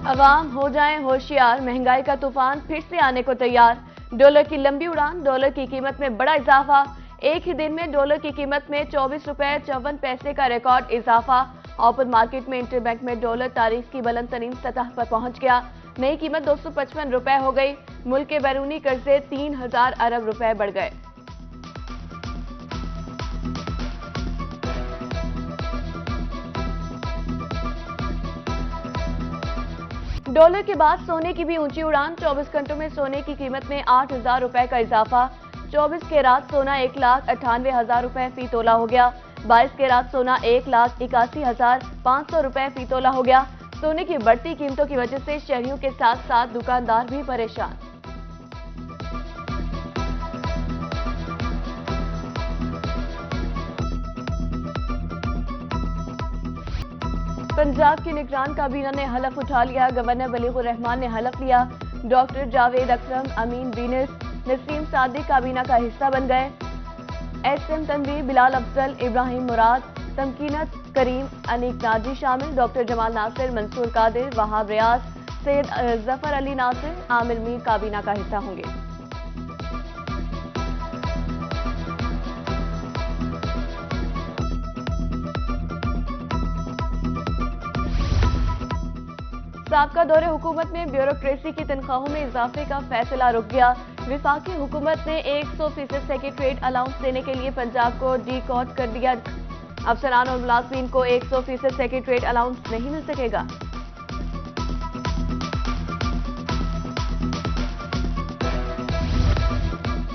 अवाम हो जाएं होशियार, महंगाई का तूफान फिर से आने को तैयार। डॉलर की लंबी उड़ान, डॉलर की कीमत में बड़ा इजाफा। एक ही दिन में डॉलर की कीमत में 24 रुपए 54 पैसे का रिकॉर्ड इजाफा। ओपन मार्केट में इंटरबैंक में डॉलर तारीख की बुलंद तरीन सतह पर पहुंच गया। नई कीमत 255 रुपए हो गई। मुल्क के बैरूनी कर्जे 3000 अरब रुपए बढ़ गए। डॉलर के बाद सोने की भी ऊंची उड़ान। 24 घंटों में सोने की कीमत में 8000 रुपए का इजाफा। 24 कैरात सोना 1,98,000 रुपए फी तोला हो गया। 22 कैरात सोना 1,81,500 रुपए फी तोला हो गया। सोने की बढ़ती कीमतों की वजह से शहरियों के साथ साथ दुकानदार भी परेशान। पंजाब की निगरान काबीना ने हलफ उठा लिया। गवर्नर वलीगुर रहमान ने हलफ लिया। डॉक्टर जावेद अकरम, अमीन बीनिस, नसीम सादी काबीना का हिस्सा बन गए। एसएम तनवीर, बिलाल अफजल, इब्राहिम मुराद, तमकीनत करीम, अनीक नाजी शामिल। डॉक्टर जमाल नासिर, मंसूर कादिर, वहाब रियाज, सैयद जफर अली नासिर, आमिर मीर काबीना का हिस्सा होंगे। साबका दौरे हुकूमत में ब्यूरोक्रेसी की तनख्वाहों में इजाफे का फैसला रुक गया। विफाकी हुकूमत ने 100% सेक्रेटरीट अलाउंस देने के लिए पंजाब को डीकॉट कर दिया। अफसरान और मुलाजमीन को 100% सेक्रेटरीट अलाउंस नहीं मिल सकेगा।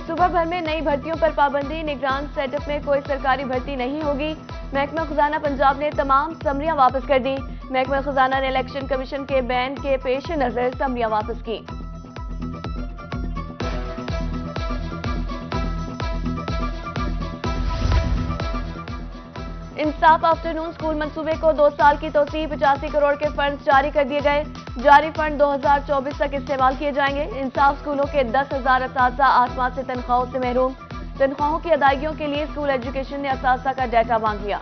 सुबह भर में नई भर्तियों पर पाबंदी। निगरान सेटअप में कोई सरकारी भर्ती नहीं होगी। महकमा खजाना पंजाब ने तमाम समरियां वापस कर दी। महकमा खजाना ने इलेक्शन कमीशन के बैन के पेश नजर समरियां वापस की। इंसाफ आफ्टरनून स्कूल मंसूबे को 2 साल की तोसी। 85 करोड़ के फंड जारी कर दिए गए। जारी फंड 2024 तक इस्तेमाल किए जाएंगे। इंसाफ स्कूलों के 10,000 असातिज़ा आसमां से तनख्वाहों से महरूम। तनख्वाहों की अदायगियों के लिए स्कूल एजुकेशन ने असातिज़ा का डाटा मांग लिया।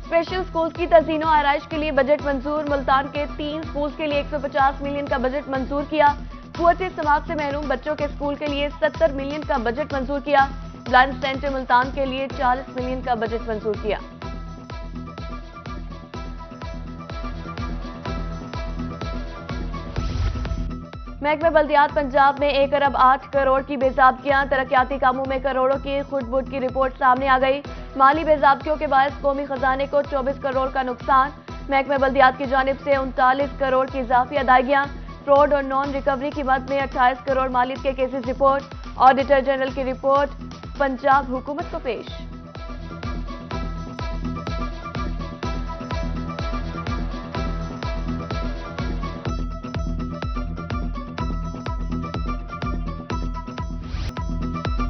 स्पेशल स्कूल्स की तज़ीनो आराइश के लिए बजट मंजूर। मुल्तान के 3 स्कूल्स के लिए 150 मिलियन का बजट मंजूर किया। कुव्वत समाअत से महरूम बच्चों के स्कूल के लिए 70 मिलियन का बजट मंजूर किया। ब्लाइंड सेंटर मुल्तान के लिए 40 मिलियन का बजट मंजूर किया। महकमा बल्दियात पंजाब में 1 अरब 8 करोड़ की बेज़ाब्तियां। तरक्याती कामों में करोड़ों की खुटबुट की रिपोर्ट सामने आ गई। माली बेज़ाब्तियों के बायस कौमी खजाने को 24 करोड़ का नुकसान। महकमा बल्दियात की जानिब से 39 करोड़ की इजाफी अदायगियां। फ्रॉड और नॉन रिकवरी की मद में 28 करोड़ मालियत के केसेस रिपोर्ट। ऑडिटर जनरल की रिपोर्ट पंजाब हुकूमत को पेश।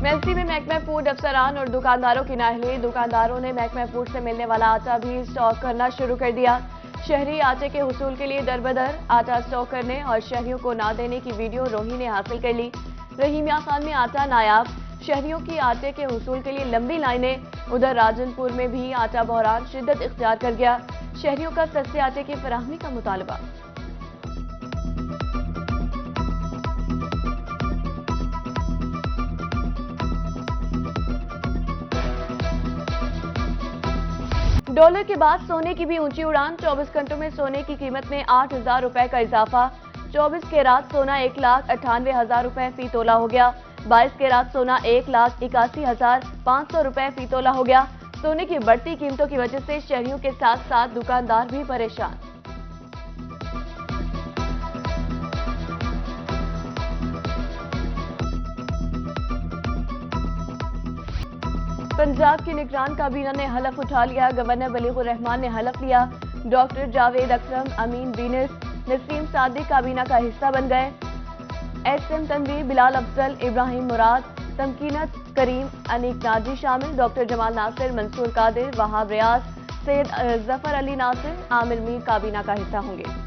मेलसी में महकमा फूड अफसरान और दुकानदारों की नाअहली। दुकानदारों ने महकमा फूड से मिलने वाला आटा भी स्टॉक करना शुरू कर दिया। शहरी आटे के हुसूल के लिए दरबदर। आटा स्टॉक करने और शहरियों को ना देने की वीडियो रोही ने हासिल कर ली। रहीमिया खान में आटा नायाब। शहरियों की आटे के हुसूल के लिए लंबी लाइनें। उधर राजनपुर में भी आटा बहरान शिद्दत इख्तियार कर गया। शहरियों का सस्ते आटे की फराहमी का मुतालबा। डॉलर के बाद सोने की भी ऊंची उड़ान। 24 घंटों में सोने की कीमत में 8000 रुपए का इजाफा। 24 कैरात सोना 1,98,000 रुपए फी तोला हो गया। 22 कैरात सोना 1,81,500 रुपए फी तोला हो गया। सोने की बढ़ती कीमतों की वजह से शहरियों के साथ साथ दुकानदार भी परेशान। पंजाब की निगरान काबीना ने हलफ उठा लिया। गवर्नर वलीगुर रहमान ने हलफ लिया। डॉक्टर जावेद अकरम, अमीन बीनिस, नसीम सादी काबीना का हिस्सा बन गए। एसएम तनवीर, बिलाल अफजल, इब्राहिम मुराद, तमकीनत करीम, अनीक नाजी शामिल। डॉक्टर जमाल नासिर, मंसूर कादिर, वहाब रियाज, सैयद जफर अली नासिर, आमिर मीर काबीना का हिस्सा होंगे।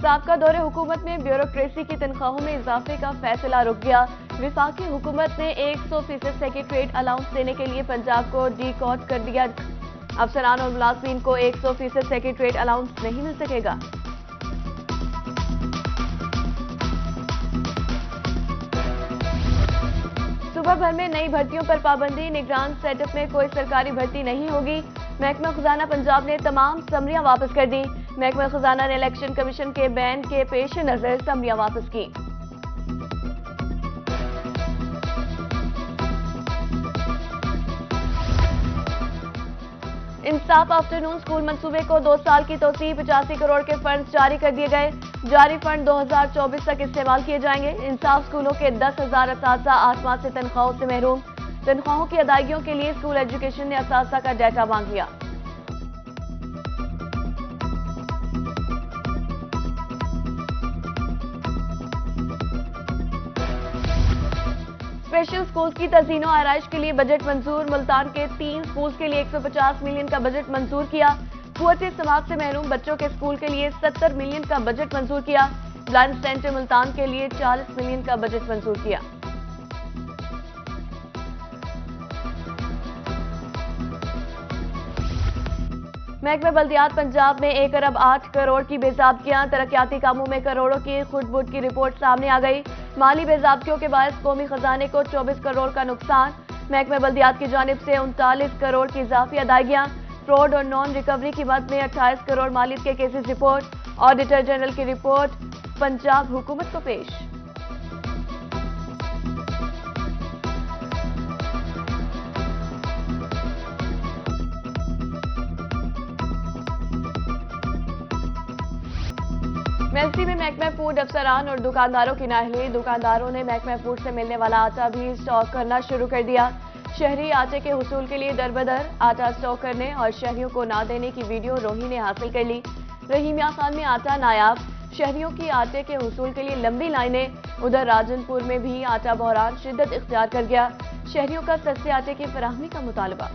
साबका दौरे हुकूमत में ब्यूरोक्रेसी की तनख्वाहों में इजाफे का फैसला रुक गया। विफाकी हुकूमत ने 100% सेक्रेटरीट अलाउंस देने के लिए पंजाब को डीकॉट कर दिया। अफसरान और मुलाजमीन को 100% सेक्रेटरीट अलाउंस नहीं मिल सकेगा। सुबह भर में नई भर्तियों पर पाबंदी, निगरान सेटअप में कोई सरकारी भर्ती नहीं होगी। महकमा खजाना पंजाब ने तमाम समरियां वापस कर दी। महकमा खजाना ने इलेक्शन कमीशन के बैन के पेश नजर समरियां वापस की। इंसाफ आफ्टरनून स्कूल मंसूबे को 2 साल की तोसी, 85 करोड़ के फंड जारी कर दिए गए। जारी फंड 2024 तक इस्तेमाल किए जाएंगे। इंसाफ स्कूलों के 10,000 असातिज़ा 8 माह से तनख्वाहों से महरूम। तनख्वाहों की अदायगियों के लिए स्कूल एजुकेशन ने असातिज़ा का डाटा मांग लिया। स्पेशल स्कूल्स की तज़ीनो आराइश के लिए बजट मंजूर। मुल्तान के 3 स्कूल्स के लिए 150 मिलियन का बजट मंजूर किया। कुव्वत समाअत से महरूम बच्चों के स्कूल के लिए 70 मिलियन का बजट मंजूर किया। ब्लाइंड सेंटर मुल्तान के लिए 40 मिलियन का बजट मंजूर किया। महकमा बल्दियात पंजाब में 1 अरब 8 करोड़ की बेज़ाब्तियां, तरक्याती कामों में करोड़ों की खुटबुट की रिपोर्ट सामने आ गई। माली बेज़ाब्तियों के बायस कौमी खजाने को 24 करोड़ का नुकसान। महकमा बल्दियात की जानिब से 39 करोड़ की इजाफी अदायगियां। फ्रॉड और नॉन रिकवरी की मद में 28 करोड़ मालियत के केसेस रिपोर्ट। ऑडिटर जनरल की रिपोर्ट पंजाब हुकूमत को पेश। मेलसी में महकमा फूड अफसरान और दुकानदारों की नाअहली। दुकानदारों ने महकमा फूड से मिलने वाला आटा भी स्टॉक करना शुरू कर दिया। शहरी आटे के हुसूल के लिए दरबदर, आटा स्टॉक करने और शहरियों को ना देने की वीडियो रोही ने हासिल कर ली। रहीमिया खान में आटा नायाब, शहरियों की आटे के हुसूल के लिए लंबी लाइनें। उधर राजनपुर में भी आटा बहरान शिद्दत इख्तियार कर गया। शहरियों का सस्ते आटे की फराहमी का मुतालबा।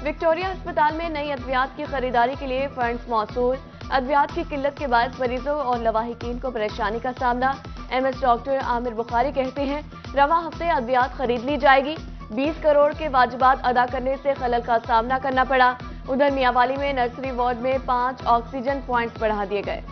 विक्टोरिया अस्पताल में नई अद्वियात की खरीदारी के लिए फंड्स मौसूल। अद्वियात की किल्लत के बाद मरीजों और लवाहिकीन को परेशानी का सामना। एमएस डॉक्टर आमिर बुखारी कहते हैं रवा हफ्ते अद्वियात खरीद ली जाएगी। 20 करोड़ के वाजिबात अदा करने से खलल का सामना करना पड़ा। उधर मियांवाली में नर्सरी वार्ड में 5 ऑक्सीजन पॉइंट्स बढ़ा दिए गए।